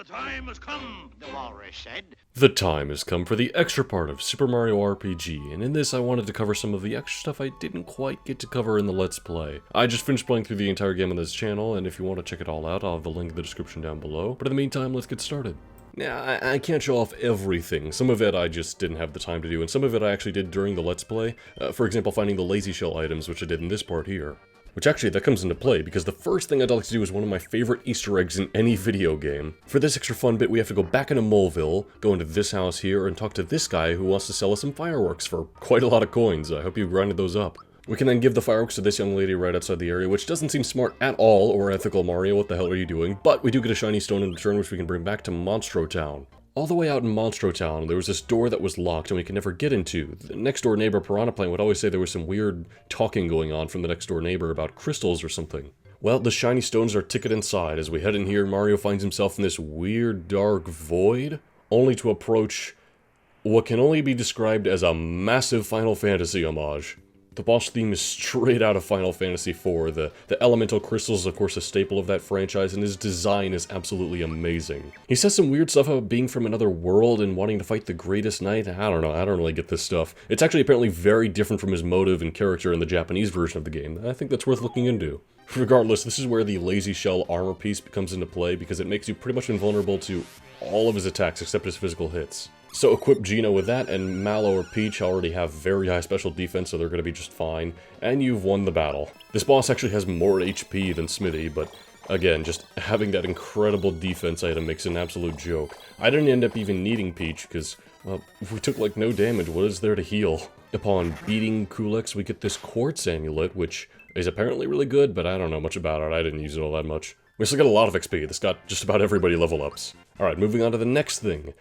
the time has come, the walrus said. The time has come for the extra part of Super Mario RPG, and in this I wanted to cover some of the extra stuff I didn't quite get to cover in the Let's Play. I just finished playing through the entire game on this channel, and if you want to check it all out, I'll have the link in the description down below. But in the meantime, let's get started. Now, I can't show off everything. Some of it I just didn't have the time to do, and some of it I actually did during the Let's Play. For example, finding the lazy shell items, which I did in this part here. Which actually, that comes into play, because the first thing I'd like to do is one of my favorite Easter eggs in any video game. For this extra fun bit, we have to go back into Moleville, go into this house here, and talk to this guy who wants to sell us some fireworks for quite a lot of coins. I hope you grinded those up. We can then give the fireworks to this young lady right outside the area, which doesn't seem smart at all, or ethical, Mario, what the hell are you doing? But we do get a shiny stone in return, which we can bring back to Monstro Town. All the way out in Monstro Town, there was this door that was locked and we could never get into. The next door neighbor, Piranha Plant, would always say there was some weird talking going on from the next door neighbor about crystals or something. Well, the shiny stones are our ticket inside. As we head in here, Mario finds himself in this weird dark void, only to approach what can only be described as a massive Final Fantasy homage. The boss theme is straight out of Final Fantasy IV. The elemental crystal is of course a staple of that franchise, and his design is absolutely amazing. He says some weird stuff about being from another world and wanting to fight the greatest knight. I don't know, I don't really get this stuff. It's actually apparently very different from his motive and character in the Japanese version of the game. I think that's worth looking into. Regardless, this is where the lazy shell armor piece comes into play, because it makes you pretty much invulnerable to all of his attacks except his physical hits. So equip Gino with that, and Mallow or Peach already have very high special defense, so they're going to be just fine, and you've won the battle. This boss actually has more HP than Smithy, but again, just having that incredible defense item makes it an absolute joke. I didn't end up even needing Peach, because, well, we took like no damage. What is there to heal? Upon beating Kulex, we get this Quartz Amulet, which is apparently really good, but I don't know much about it. I didn't use it all that much. We still got a lot of XP. This got just about everybody level ups. Alright, moving on to the next thing.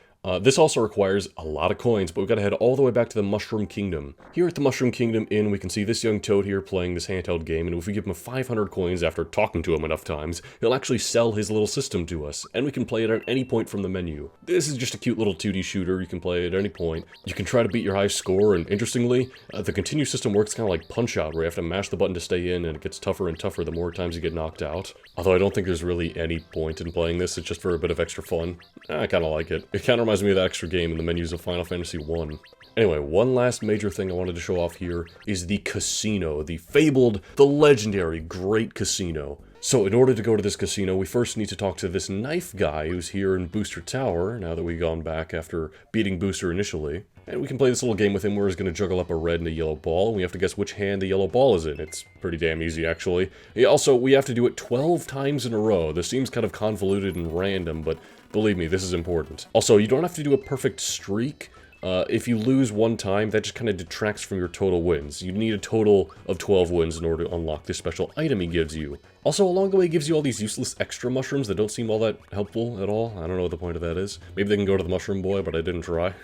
This also requires a lot of coins, but we've got to head all the way back to the Mushroom Kingdom. Here at the Mushroom Kingdom Inn, we can see this young toad here playing this handheld game, and if we give him 500 coins after talking to him enough times, he'll actually sell his little system to us, and we can play it at any point from the menu. This is just a cute little 2D shooter. You can play it at any point. You can try to beat your high score, and interestingly, the continue system works kind of like Punch-Out, where you have to mash the button to stay in, and it gets tougher and tougher the more times you get knocked out. Although I don't think there's really any point in playing this, it's just for a bit of extra fun. I kind of like it. It kind of reminds me of that extra game in the menus of Final Fantasy I. Anyway, one last major thing I wanted to show off here is the casino, the fabled, the legendary great casino. So in order to go to this casino, we first need to talk to this knife guy who's here in Booster Tower, now that we've gone back after beating Booster initially. And we can play this little game with him where he's going to juggle up a red and a yellow ball, and we have to guess which hand the yellow ball is in. It's pretty damn easy, actually. Also, we have to do it 12 times in a row. This seems kind of convoluted and random, but believe me, this is important. Also, you don't have to do a perfect streak. If you lose one time, that just kind of detracts from your total wins. You need a total of 12 wins in order to unlock this special item he gives you. Also, along the way, he gives you all these useless extra mushrooms that don't seem all that helpful at all. I don't know what the point of that is. Maybe they can go to the Mushroom Boy, but I didn't try.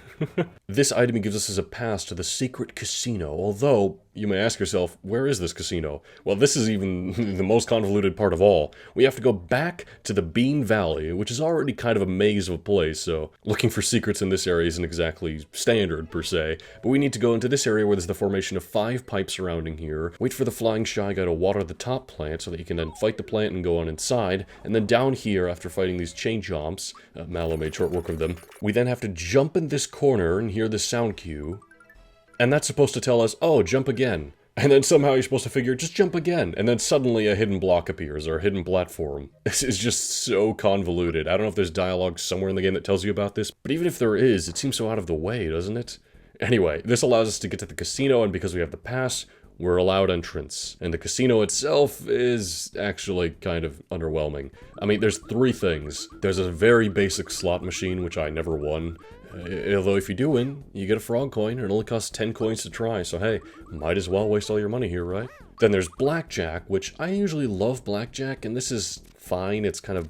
This item he gives us is a pass to the secret casino, although you may ask yourself, where is this casino? Well, this is even the most convoluted part of all. We have to go back to the Bean Valley, which is already kind of a maze of a place, so looking for secrets in this area isn't exactly standard, per se. But we need to go into this area where there's the formation of 5 pipes surrounding here, wait for the Flying Shy Guy to water the top plant so that he can then fight the plant and go on inside, and then down here, after fighting these chain jumps, Mallow made short work of them, we then have to jump in this corner and hear the sound cue, and that's supposed to tell us, oh, jump again. And then somehow you're supposed to figure, just jump again, and then suddenly a hidden block appears, or a hidden platform. This is just so convoluted. I don't know if there's dialogue somewhere in the game that tells you about this, but even if there is, it seems so out of the way, doesn't it? Anyway, this allows us to get to the casino, and because we have the pass, we're allowed entrance. And the casino itself is actually kind of underwhelming. I mean, there's 3 things. There's a very basic slot machine, which I never won. Although if you do win, you get a frog coin, and it only costs 10 coins to try, so hey, might as well waste all your money here, right? Then there's blackjack, which I usually love blackjack, and this is fine. It's kind of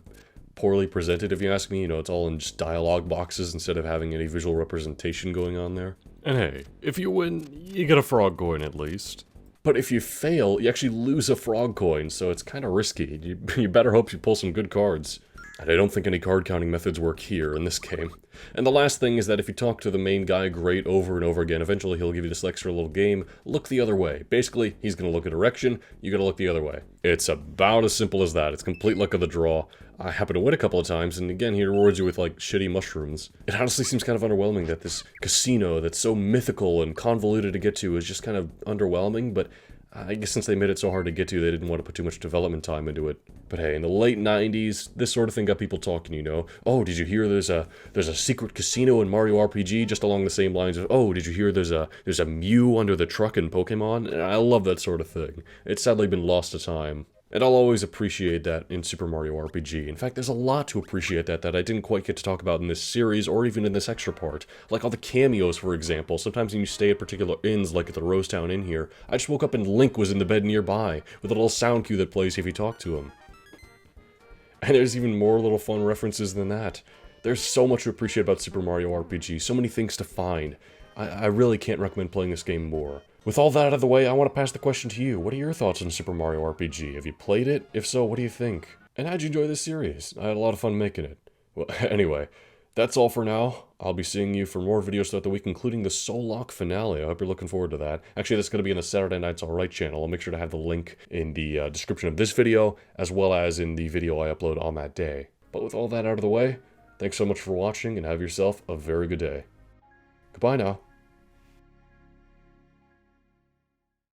poorly presented, if you ask me. You know, it's all in just dialogue boxes instead of having any visual representation going on there. And hey, if you win, you get a frog coin at least. But if you fail, you actually lose a frog coin, so it's kind of risky. You better hope you pull some good cards. And I don't think any card counting methods work here in this game. And the last thing is that if you talk to the main guy great over and over again, eventually he'll give you this extra little game, look the other way. Basically, he's going to look a direction, you got to look the other way. It's about as simple as that. It's complete luck of the draw. I happen to win a couple of times, and again, he rewards you with, like, shitty mushrooms. It honestly seems kind of underwhelming that this casino that's so mythical and convoluted to get to is just kind of underwhelming, but I guess since they made it so hard to get to, they didn't want to put too much development time into it. But hey, in the late 90s, this sort of thing got people talking, you know? Oh, did you hear there's a secret casino in Mario RPG, just along the same lines of, oh, did you hear there's a Mew under the truck in Pokemon? And I love that sort of thing. It's sadly been lost to time. And I'll always appreciate that in Super Mario RPG. In fact, there's a lot to appreciate that I didn't quite get to talk about in this series, or even in this extra part. Like all the cameos, for example. Sometimes when you stay at particular inns, like at the Rose Town Inn here, I just woke up and Link was in the bed nearby, with a little sound cue that plays if you talk to him. And there's even more little fun references than that. There's so much to appreciate about Super Mario RPG, so many things to find. I really can't recommend playing this game more. With all that out of the way, I want to pass the question to you. What are your thoughts on Super Mario RPG? Have you played it? If so, what do you think? And how'd you enjoy this series? I had a lot of fun making it. Well, anyway, that's all for now. I'll be seeing you for more videos throughout the week, including the Soul Lock finale. I hope you're looking forward to that. Actually, that's going to be in the Saturday Night's Alright channel. I'll make sure to have the link in the description of this video, as well as in the video I upload on that day. But with all that out of the way, thanks so much for watching, and have yourself a very good day. Goodbye now.